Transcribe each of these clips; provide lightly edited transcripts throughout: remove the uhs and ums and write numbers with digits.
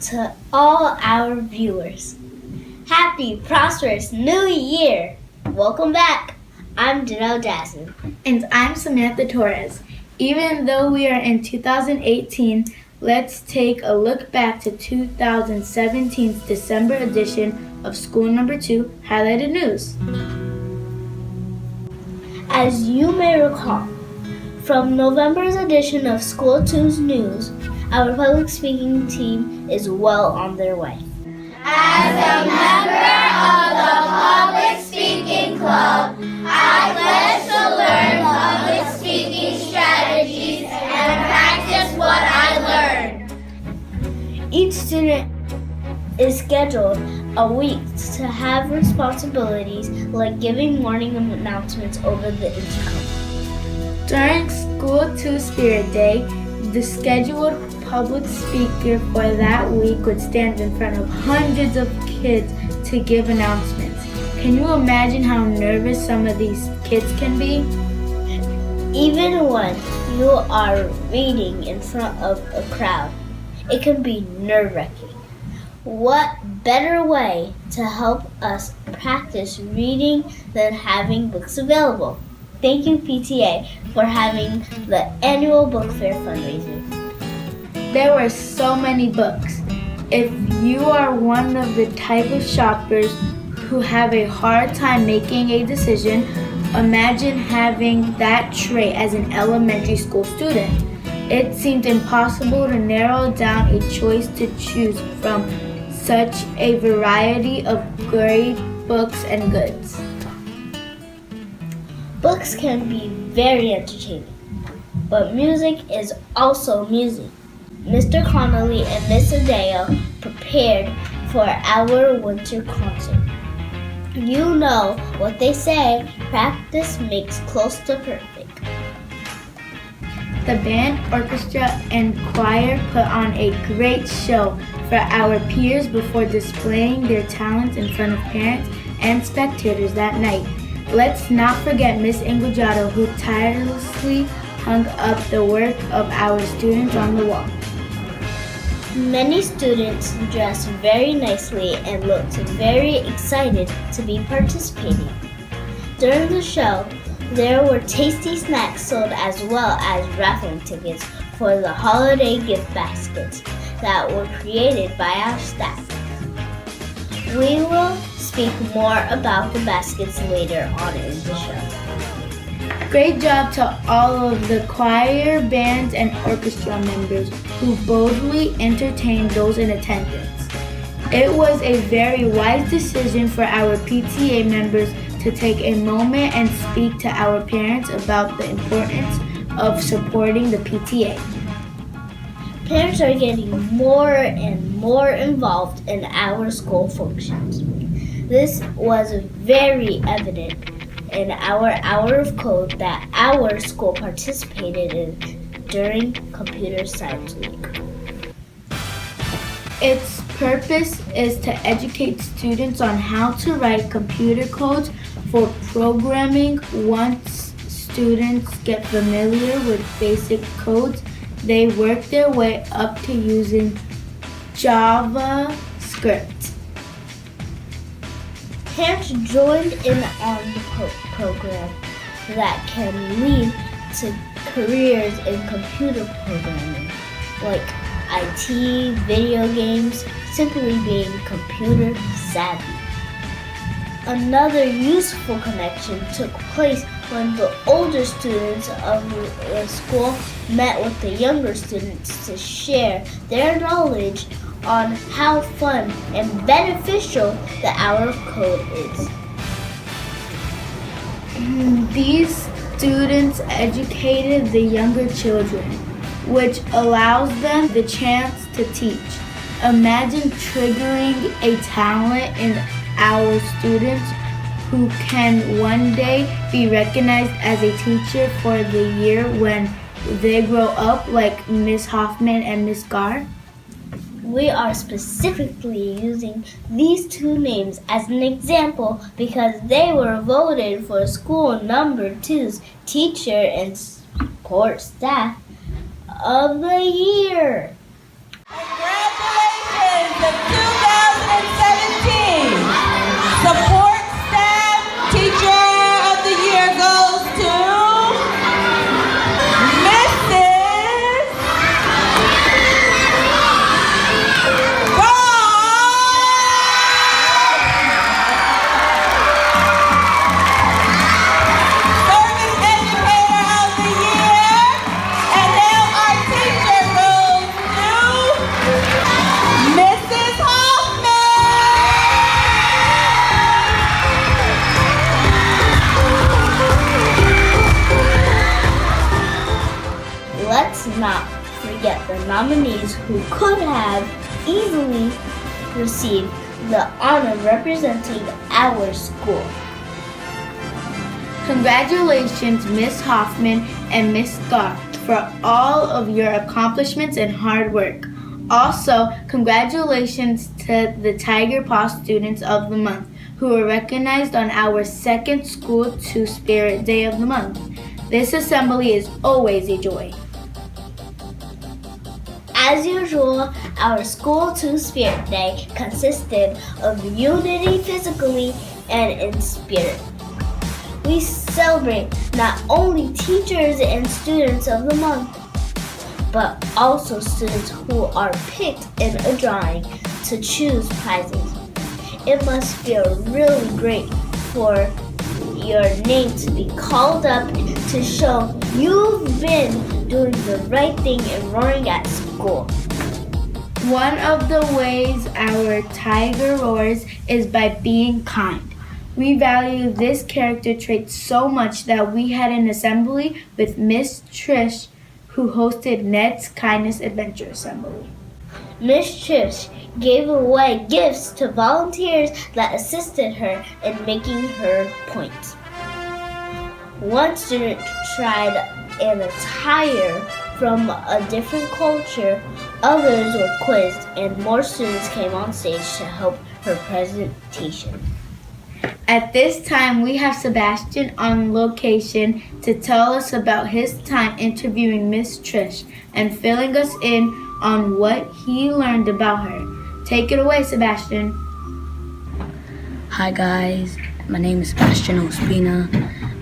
to all our viewers. Happy, prosperous New Year! Welcome back. I'm Janelle Jasmine. And I'm Samantha Torres. Even though we are in 2018, let's take a look back to 2017's December edition of School Number 2 Highlighted News. As you may recall, from November's edition of School 2's News, our public speaking team is well on their way. As a member of the Public Speaking Club, I pledge to learn public speaking strategies and practice what I learned. Each student is scheduled a week to have responsibilities like giving morning announcements over the intercom. During School 2 Spirit Day, the scheduled public speaker for that week would stand in front of hundreds of kids to give announcements. Can you imagine how nervous some of these kids can be? Even when you are reading in front of a crowd, it can be nerve-wracking. What better way to help us practice reading than having books available? Thank you, PTA, for having the annual book fair fundraiser. There were so many books. If you are one of the type of shoppers who have a hard time making a decision, imagine having that trait as an elementary school student. It seemed impossible to narrow down a choice to choose from such a variety of great books and goods. Books can be very entertaining, but music is also music. Mr. Connolly and Miss Adeo prepared for our winter concert. You know what they say, practice makes close to perfect. The band, orchestra, and choir put on a great show for our peers before displaying their talents in front of parents and spectators that night. Let's not forget Miss Ingugiato, who tirelessly hung up the work of our students on the wall. Many students dressed very nicely and looked very excited to be participating. During the show, there were tasty snacks sold as well as raffling tickets for the holiday gift baskets that were created by our staff. We will speak more about the baskets later on in the show. Great job to all of the choir, bands, and orchestra members who boldly entertained those in attendance. It was a very wise decision for our PTA members to take a moment and speak to our parents about the importance of supporting the PTA. Parents are getting more and more involved in our school functions. This was very evident in our hour of code that our school participated in during Computer Science Week. Its purpose is to educate students on how to write computer codes for programming. Once students get familiar with basic codes, they work their way up to using JavaScript. Parents joined in on the program that can lead to careers in computer programming, like IT, video games, simply being computer savvy. Another useful connection took place when the older students of the school met with the younger students to share their knowledge on how fun and beneficial the hour of code is. These students educated the younger children, which allows them the chance to teach. Imagine triggering a talent in our students who can one day be recognized as a teacher for the year when they grow up, like Miss Hoffman and Miss Gar. We are specifically using these two names as an example because they were voted for School Number 2's Teacher and Support Staff of the Year. Congratulations! nominees who could have easily received the honor representing our school. Congratulations, Miss Hoffman and Miss Scott, for all of your accomplishments and hard work. Also, congratulations to the Tiger Paw Students of the Month, who were recognized on our second School to Spirit Day of the month. This assembly is always a joy. As usual, our School to Spirit Day consisted of unity physically and in spirit. We celebrate not only teachers and students of the month, but also students who are picked in a drawing to choose prizes. It must feel really great for your name to be called up to show you've been doing the right thing and roaring at school. One of the ways our tiger roars is by being kind. We value this character trait so much that we had an assembly with Miss Trish, who hosted Ned's Kindness Adventure Assembly. Miss Trish gave away gifts to volunteers that assisted her in making her point. One student tried an attire from a different culture, others were quizzed, and more students came on stage to help her presentation. At this time, we have Sebastian on location to tell us about his time interviewing Miss Trish and filling us in on what he learned about her. Take it away, Sebastian. Hi guys, my name is Sebastian Ospina.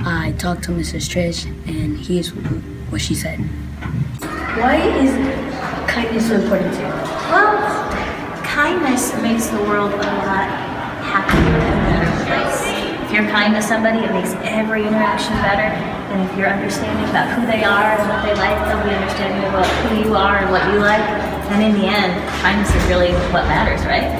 I talked to Mrs. Trish and here's what she said. Why is kindness so important to you? Well, kindness makes the world a lot happier and better place. If you're kind to somebody, it makes every interaction better. And if you're understanding about who they are and what they like, they'll be understanding about who you are and what you like. And in the end, kindness is really what matters, right?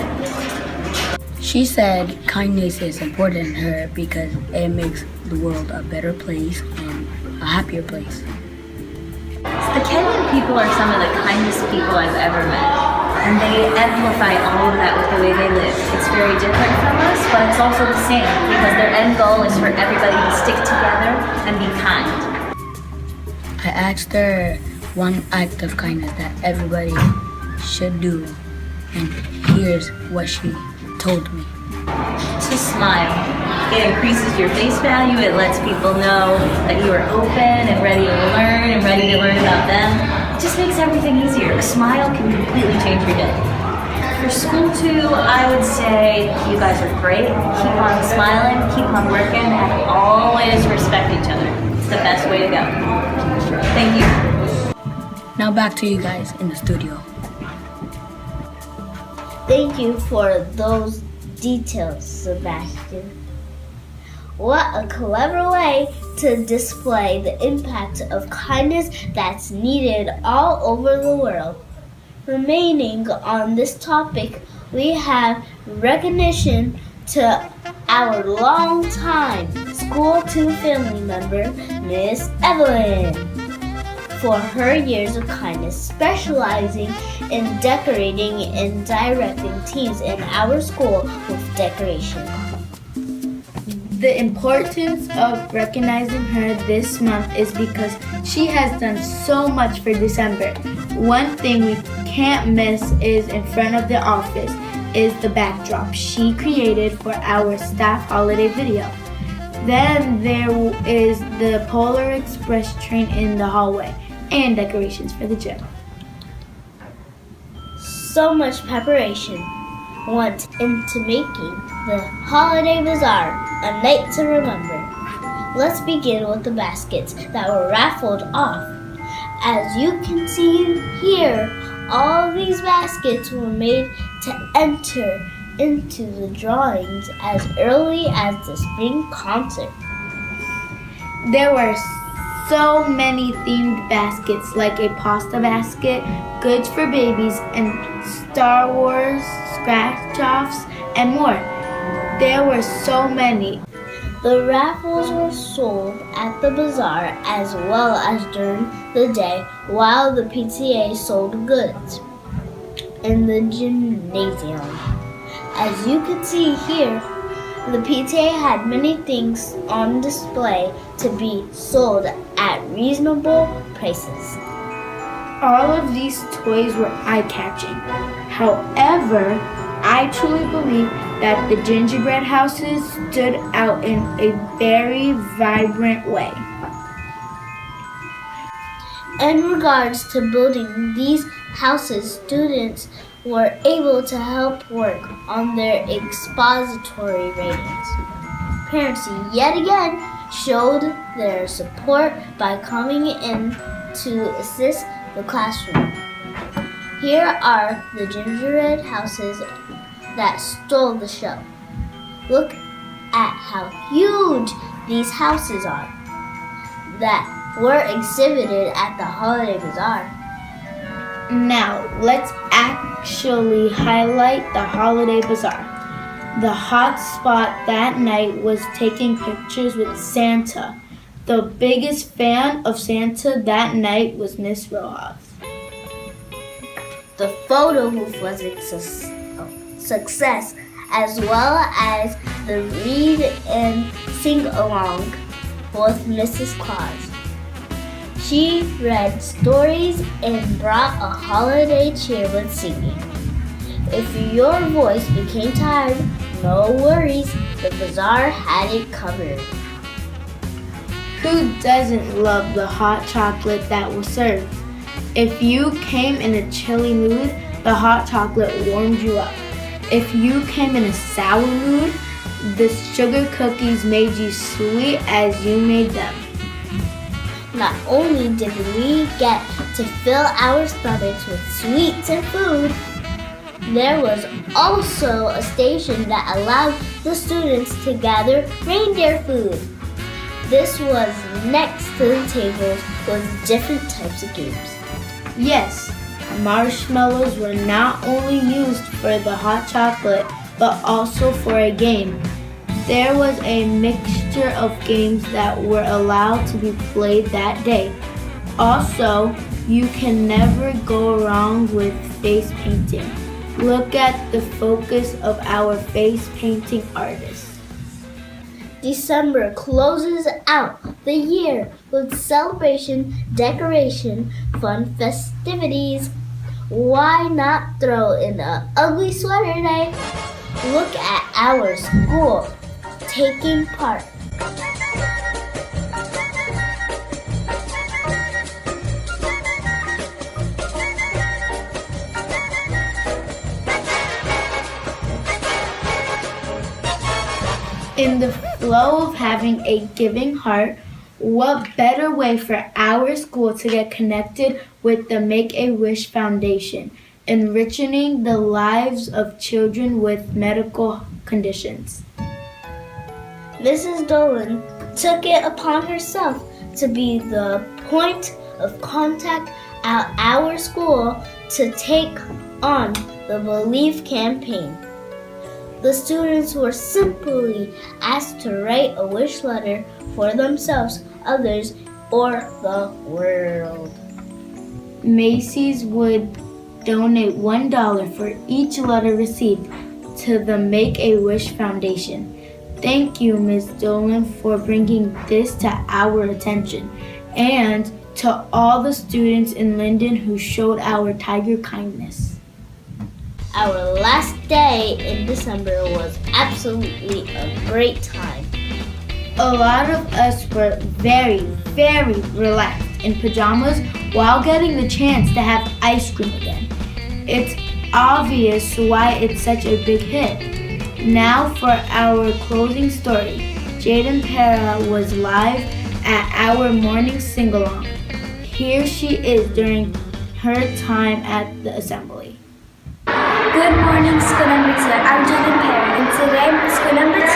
She said kindness is important to her because it makes the world a better place and a happier place. The Kenyan people are some of the kindest people I've ever met. And they amplify all of that with the way they live. It's very different from us, but it's also the same because their end goal is for everybody to stick together and be kind. I asked her one act of kindness that everybody should do, and here's what she told me. To smile. It increases your face value. It lets people know that you are open and ready to learn and ready to learn about them. It just makes everything easier. A smile can completely change your day. For school too, I would say you guys are great. Keep on smiling, keep on working, and always respect each other. It's the best way to go. Thank you. Now back to you guys in the studio. Thank you for those details, Sebastian. What a clever way to display the impact of kindness that's needed all over the world. Remaining on this topic, we have recognition to our longtime School to family member, Miss Evelyn, for her years of kindness, specializing in decorating and directing teams in our school with decoration. The importance of recognizing her this month is because she has done so much for December. One thing we can't miss is in front of the office is the backdrop she created for our staff holiday video. Then there is the Polar Express train in the hallway and decorations for the gym. So much preparation went into making the Holiday Bazaar a night to remember. Let's begin with the baskets that were raffled off. As you can see here, all these baskets were made to enter into the drawings as early as the spring concert. There were so many themed baskets like a pasta basket, goods for babies, and Star Wars scratch-offs, and more. There were so many. The raffles were sold at the bazaar as well as during the day while the PTA sold goods in the gymnasium. As you can see here, the PTA had many things on display to be sold at reasonable prices. All of these toys were eye-catching. However, I truly believe that the gingerbread houses stood out in a very vibrant way. In regards to building these houses, students were able to help work on their expository ratings. Parents yet again showed their support by coming in to assist the classroom. Here are the gingerbread houses that stole the show. Look at how huge these houses are that were exhibited at the Holiday Bazaar. Now, let's actually highlight the Holiday Bazaar. The hot spot that night was taking pictures with Santa. The biggest fan of Santa that night was Miss Rojas. The photo booth was a success, as well as the read and sing along with Mrs. Claus. She read stories and brought a holiday cheer with singing. If your voice became tired, no worries, the bazaar had it covered. Who doesn't love the hot chocolate that was served? If you came in a chilly mood, the hot chocolate warmed you up. If you came in a sour mood, the sugar cookies made you sweet as you made them. Not only did we get to fill our stomachs with sweets and food, there was also a station that allowed the students to gather reindeer food. This was next to the tables with different types of games. Yes, marshmallows were not only used for the hot chocolate, but also for a game. There was a mixture of games that were allowed to be played that day. Also, you can never go wrong with face painting. Look at the focus of our face painting artists. December closes out the year with celebration, decoration, fun festivities. Why not throw in an ugly sweater day? Look at our school taking part. In the flow of having a giving heart, what better way for our school to get connected with the Make-A-Wish Foundation, enriching the lives of children with medical conditions. Mrs. Dolan took it upon herself to be the point of contact at our school to take on the Believe campaign. The students were simply asked to write a wish letter for themselves, others, or the world. Macy's would donate $1 for each letter received to the Make-A-Wish Foundation. Thank you, Ms. Dolan, for bringing this to our attention, and to all the students in Linden who showed our tiger kindness. Our last day in December was absolutely a great time. A lot of us were very, very relaxed in pajamas while getting the chance to have ice cream again. It's obvious why it's such a big hit. Now for our closing story. Jaden Para was live at our morning sing-along. Here she is during her time at the assembly. Good morning, school number 2. I'm Jaden Perry, and today school number 2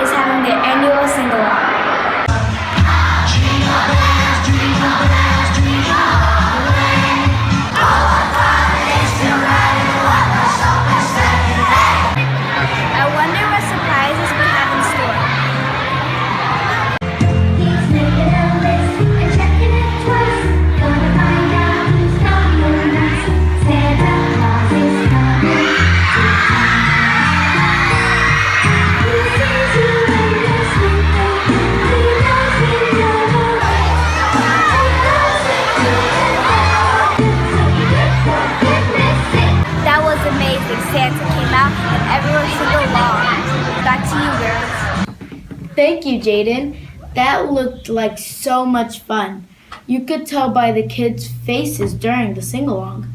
is having their annual sing-along. I wonder what surprises we have in store. He's making a list and checking it twice. was amazing. Santa came out and everyone sang along. Back to you, girls. Thank you, Jaden. That looked like so much fun. You could tell by the kids' faces during the sing-along.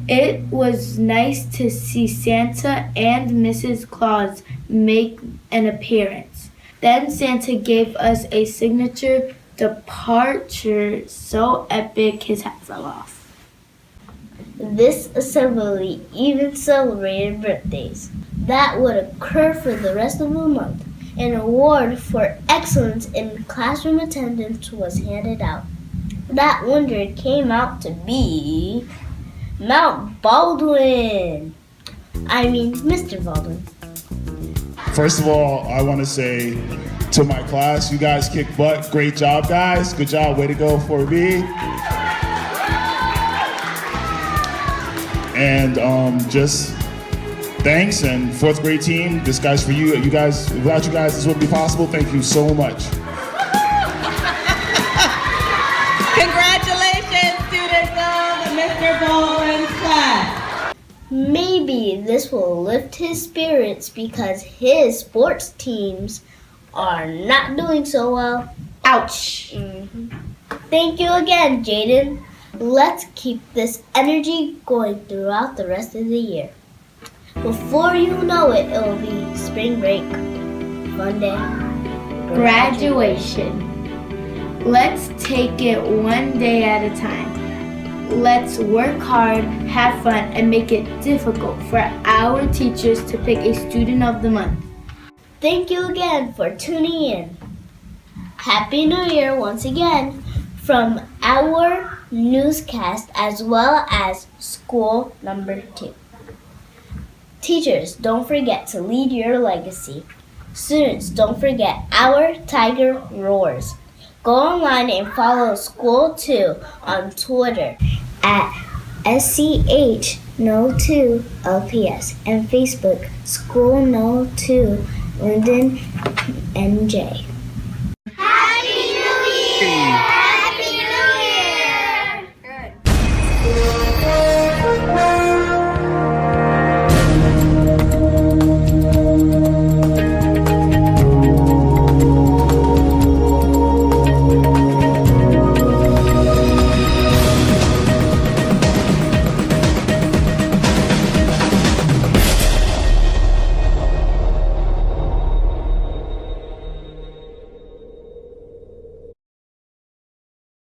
It was nice to see Santa and Mrs. Claus make an appearance. Then Santa gave us a signature departure so epic his hat fell off. This assembly even celebrated birthdays that would occur for the rest of the month. An award for excellence in classroom attendance was handed out. That winner came out to be Mr. Baldwin. First of all, I want to say to my class, you guys kick butt. Great job, guys. Good job. Way to go, 4B. And just thanks. And fourth grade team, this guy's for you. You guys, without you guys, this wouldn't be possible. Thank you so much. Congratulations, students of Mr. Baldwin's class. Maybe this will lift his spirits because his sports teams are not doing so well. Ouch! Thank you again, Jaden. Let's keep this energy going throughout the rest of the year. Before you know it, it'll be spring break, fun day, Graduation. Let's take it one day at a time. Let's work hard, have fun, and make it difficult for our teachers to pick a student of the month. Thank you again for tuning in. Happy New Year once again from our newscast as well as school number 2. Teachers, don't forget to lead your legacy. Students, don't forget our Tiger Roars. Go online and follow School 2 on Twitter at SCH02LPS and Facebook School No 2 Linden NJ.